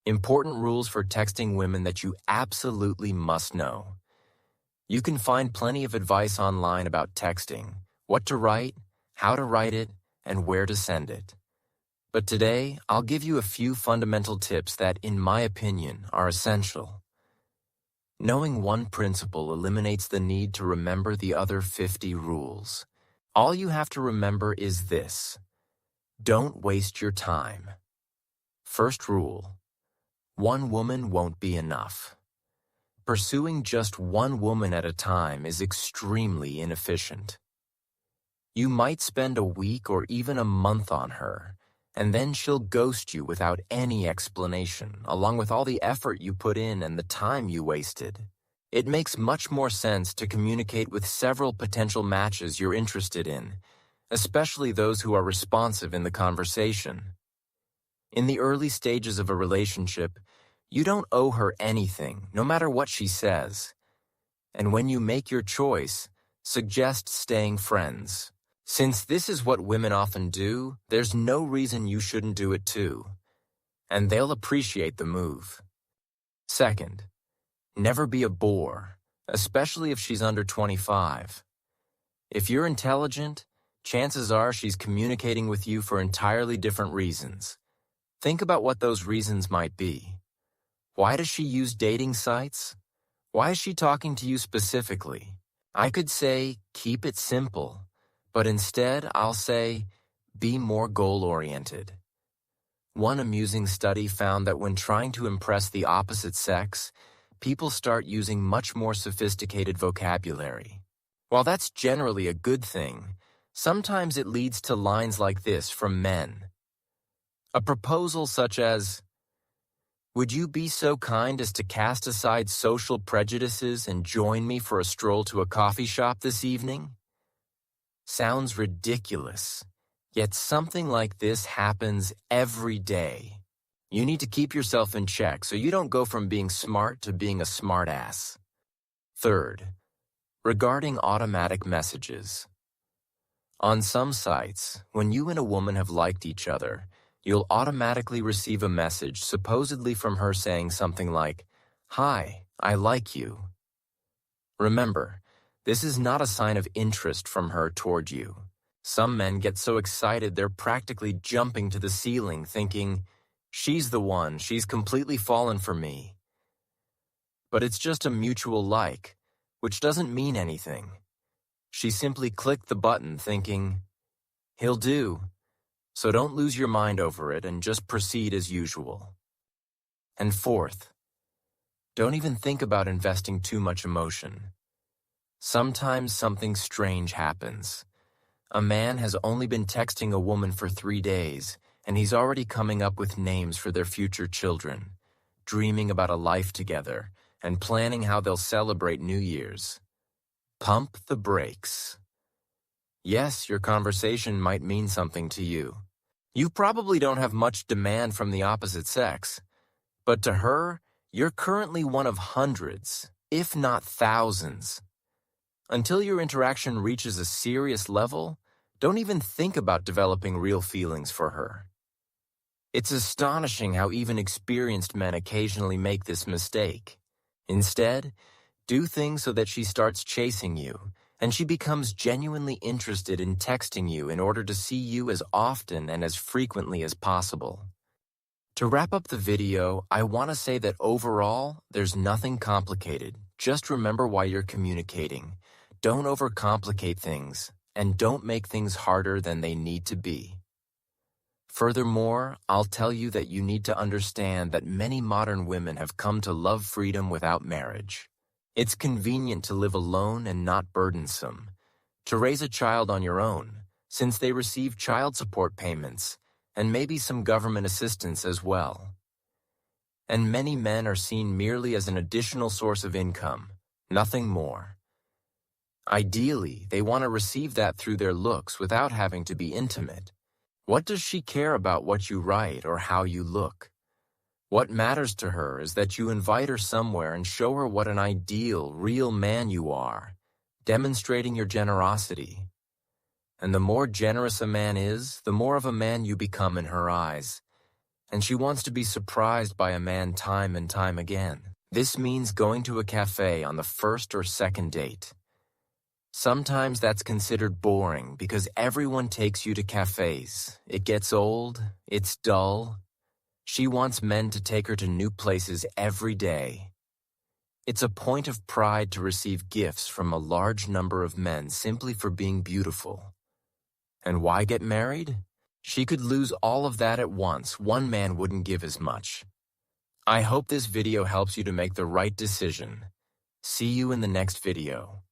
Important rules for texting women that you absolutely must know. You can find plenty of advice online about texting, what to write, how to write it, and where to send it. But today, I'll give you a few fundamental tips that, in my opinion, are essential. Knowing one principle eliminates the need to remember the other 50 rules. All you have to remember is this: don't waste your time. First rule: one woman won't be enough. Pursuing just one woman at a time is extremely inefficient. You might spend a week or even a month on her, and then she'll ghost you without any explanation, along with all the effort you put in and the time you wasted. It makes much more sense to communicate with several potential matches you're interested in, especially those who are responsive in the conversation. In the early stages of a relationship, you don't owe her anything, no matter what she says. And when you make your choice, suggest staying friends. Since this is what women often do, there's no reason you shouldn't do it too. And they'll appreciate the move. Second, never be a bore, especially if she's under 25. If you're intelligent, chances are she's communicating with you for entirely different reasons. Think about what those reasons might be. Why does she use dating sites? Why is she talking to you specifically? I could say, keep it simple, but instead I'll say, be more goal-oriented. One amusing study found that when trying to impress the opposite sex, people start using much more sophisticated vocabulary. While that's generally a good thing, sometimes it leads to lines like this from men. A proposal such as, "Would you be so kind as to cast aside social prejudices and join me for a stroll to a coffee shop this evening?" Sounds ridiculous, yet something like this happens every day. You need to keep yourself in check so you don't go from being smart to being a smartass. Third, regarding automatic messages. On some sites, when you and a woman have liked each other, you'll automatically receive a message supposedly from her saying something like, "Hi, I like you." Remember, this is not a sign of interest from her toward you. Some men get so excited they're practically jumping to the ceiling thinking, "She's the one, she's completely fallen for me." But it's just a mutual like, which doesn't mean anything. She simply clicked the button thinking, "He'll do." So don't lose your mind over it and just proceed as usual. And fourth, don't even think about investing too much emotion. Sometimes something strange happens. A man has only been texting a woman for 3 days, and he's already coming up with names for their future children, dreaming about a life together, and planning how they'll celebrate New Year's. Pump the brakes. Yes, your conversation might mean something to you. You probably don't have much demand from the opposite sex, but to her, you're currently one of hundreds, if not thousands. Until your interaction reaches a serious level, don't even think about developing real feelings for her. It's astonishing how even experienced men occasionally make this mistake. Instead, do things so that she starts chasing you, and she becomes genuinely interested in texting you in order to see you as often and as frequently as possible. To wrap up the video, I want to say that overall, there's nothing complicated. Just remember why you're communicating. Don't overcomplicate things, and don't make things harder than they need to be. Furthermore, I'll tell you that you need to understand that many modern women have come to love freedom without marriage. It's convenient to live alone and not burdensome, to raise a child on your own, since they receive child support payments, and maybe some government assistance as well. And many men are seen merely as an additional source of income, nothing more. Ideally, they want to receive that through their looks without having to be intimate. What does she care about what you write or how you look? What matters to her is that you invite her somewhere and show her what an ideal, real man you are, demonstrating your generosity. And the more generous a man is, the more of a man you become in her eyes. and she wants to be surprised by a man time and time again. This means going to a cafe on the first or second date. Sometimes that's considered boring because everyone takes you to cafes. It gets old, it's dull. She wants men to take her to new places every day. It's a point of pride to receive gifts from a large number of men simply for being beautiful. And why get married? She could lose all of that at once. One man wouldn't give as much. I hope this video helps you to make the right decision. See you in the next video.